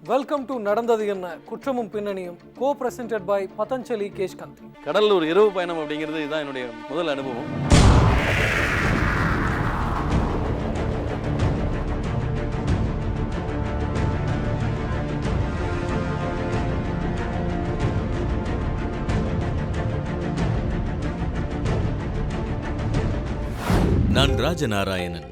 Welcome to நடந்தது என்ன குற்றமும் பின்னணியும் கோ பிரசன்டட் பை பதஞ்சலி கேஷ்கந்தி. கடல்ல ஒரு இரவு பயணம் அப்படிங்கிறது இதுதான் என்னுடைய முதல் அனுபவம். நான் ராஜநாராயணன்.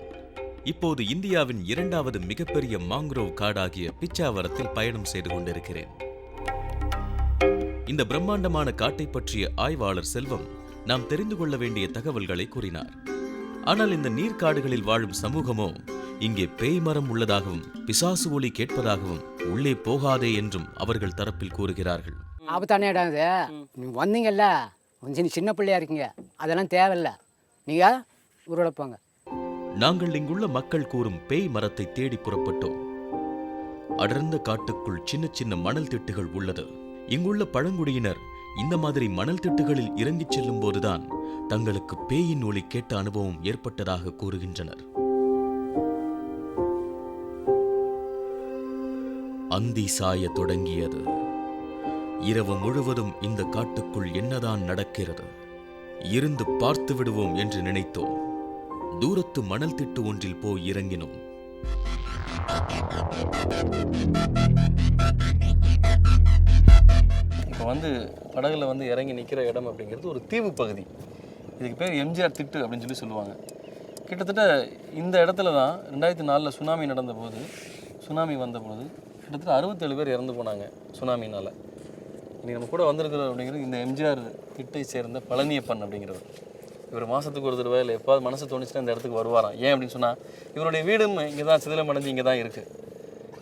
இப்போது இந்தியாவின் இரண்டாவது மிகப்பெரிய மாங்க்ரோவ் காடாகிய பிச்சாவரத்தில் பயணம் செய்து கொண்டிருக்கிறேன். இந்த பிரம்மாண்டமான காட்டை பற்றிய ஆய்வாளர் செல்வம் நாம் தெரிந்து கொள்ள வேண்டிய தகவல்களை கூறினார். ஆனால் இந்த நீர்க்காடுகளில் வாழும் சமூகமோ இங்கே பேய் மரம் உள்ளதாகவும் பிசாசு ஒலி கேட்பதாகவும் உள்ளே போகாதே என்றும் அவர்கள் தரப்பில் கூறுகிறார்கள். ஆபத்தான இடம் இது. நீங்க வந்தீங்கல்ல, கொஞ்சம் சின்ன பிள்ளையா இருக்கீங்க, அதெல்லாம் தேவையில்ல, நீங்க ஊரோட போங்க. நாங்கள் இங்குள்ள மக்கள் கூறும் பேய் மரத்தை தேடி புறப்பட்டோம். அடர்ந்த காட்டுக்குள் சின்ன சின்ன மணல் திட்டுகள் உள்ளது. இங்குள்ள பழங்குடியினர் இந்த மாதிரி மணல் திட்டுகளில் இறங்கிச் செல்லும் போதுதான் தங்களுக்கு பேயின் ஒலி கேட்ட அனுபவம் ஏற்பட்டதாக கூறுகின்றனர். அந்தி சாய தொடங்கியது. இரவு முழுவதும் இந்த காட்டுக்குள் என்னதான் நடக்கிறது, இருந்து பார்த்து விடுவோம் என்று நினைத்தோம். தூரத்து மணல் திட்டு ஒன்றில் போய் இறங்கினோம். இப்போ படகுல இறங்கி நிற்கிற இடம் அப்படிங்கிறது ஒரு தீவு பகுதி. இதுக்கு பேர் எம்ஜிஆர் திட்டு அப்படின்னு சொல்லுவாங்க. கிட்டத்தட்ட இந்த இடத்துல தான் 2004 சுனாமி நடந்தபோது, சுனாமி வந்தபோது கிட்டத்தட்ட 67 பேர் இறந்து போனாங்க சுனாமினால். இன்றைக்கி நம்ம கூட வந்திருக்கிறோம் அப்படிங்கிறது இந்த எம்ஜிஆர் திட்டை சேர்ந்த பழனியப்பன் அப்படிங்கிறது. இவர் மாதத்துக்கு ஒரு தடவை இல்லை எப்பாவது மனசு தோணிச்சுன்னா இந்த இடத்துக்கு வருவாராம். ஏன் அப்படின்னு சொன்னால் இவருடைய வீடும் இங்கே தான் சிதிலம் அடைஞ்சு இங்கே தான் இருக்குது.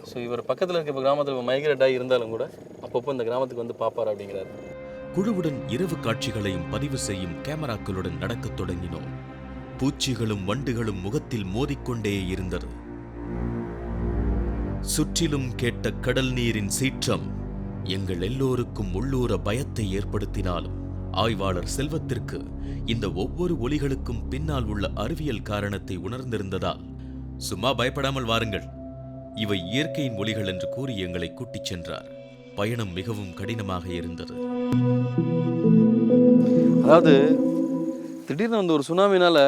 ஸோ இவர் பக்கத்தில் இருக்க இப்போ கிராமத்தில் இப்போ மைக்ரேட் ஆகி இருந்தாலும் கூட அப்பப்போ இந்த கிராமத்துக்கு பார்ப்பார் அப்படிங்கிறார். குழுவுடன் இரவு காட்சிகளையும் பதிவு செய்யும் கேமராக்களுடன் நடக்கத் தொடங்கினோம். பூச்சிகளும் வண்டுகளும் முகத்தில் மோதிக்கொண்டே இருந்தது. சுற்றிலும் கேட்ட கடல் நீரின் சீற்றம் எங்கள் எல்லோருக்கும் உள்ளூர பயத்தை ஏற்படுத்தினாலும் ஆய்வாளர் செல்வத்திற்கு இந்த ஒவ்வொரு ஒலிகளுக்கும் பின்னால் உள்ள அறிவியல் காரணத்தை உணர்ந்திருந்ததால் சும்மா பயப்படாமல் வாருங்கள், இவை இயற்கையின் ஒலிகள் என்று கூறி எங்களை கூட்டிச் சென்றார். பயணம் மிகவும் கடினமாக இருந்தது. அதாவது திடீர்னு ஒரு சுனாமினால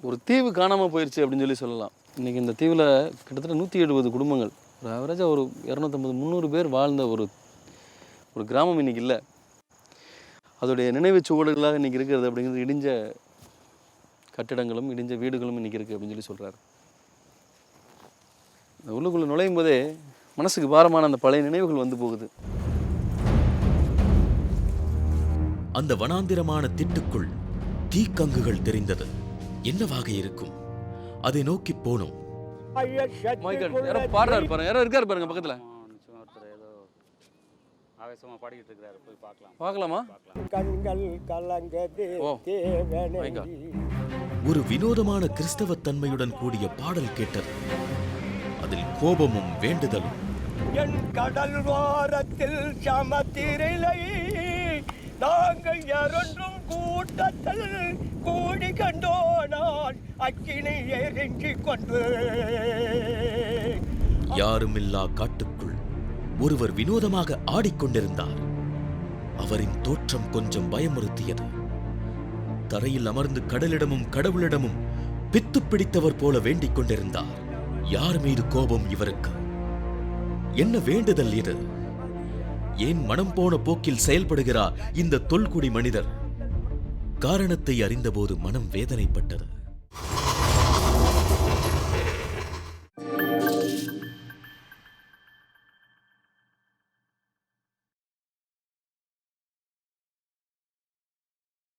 ஒரு தீவு காணாமல் போயிடுச்சு அப்படின்னு சொல்லலாம். இன்னைக்கு இந்த தீவில் கிட்டத்தட்ட 170 குடும்பங்கள், ஒரு ஆவரேஜாக ஒரு 250-300 பேர் வாழ்ந்த ஒரு கிராமம் இன்னைக்கு இல்லை. அதோடைய நினைவு சுவடுகளாக இன்றைக்கி இருக்கிறது அப்படிங்கிறது இடிஞ்ச கட்டிடங்களும் இடிஞ்ச வீடுகளும் இன்றைக்கி இருக்குது அப்படின்னு சொல்கிறார். இந்த உள்ளுக்குள்ளே நுழையும் போதே மனசுக்கு பாரமான அந்த பழைய நினைவுகள் போகுது. அந்த வனாந்திரமான திட்டுக்குள் தீக்கங்குகள் தெரிந்தது. என்னவாக இருக்கும்? அதை நோக்கி போனோம். யாரோ பாடுறாரு பாருங்க, யாரோ இருக்காரு பாருங்க பக்கத்தில். பார்க்கலாமா? ஒரு வினோதமான கிறிஸ்தவ தன்மையுடன் கூடிய பாடல் கேட்டது. அதில் கோபமும் வேண்டுதலும். என் கடல் வாரத்தில் சமத்திரை நாங்கள் இரண்டும் கூட்டத்தில் கூடி கண்டோனால் அக்கினை எரிஞ்சி கொண்டு. யாருமில்லா காட்டுக்குள் ஒருவர் வினோதமாக ஆடிக்கொண்டிருந்தார். அவரின் தோற்றம் கொஞ்சம் பயமுறுத்தியது. தரையில் அமர்ந்து கடலிடமும் கடவுளிடமும் பித்து பிடித்தவர் போல வேண்டிக் கொண்டிருந்தார். யார் மீது கோபம் இவருக்கு? என்ன வேண்டுதல் இது? ஏன் மனம் போன போக்கில் செயல்படுகிறார் இந்த தொல்குடி மனிதர்? காரணத்தை அறிந்தபோது மனம் வேதனைப்பட்டது.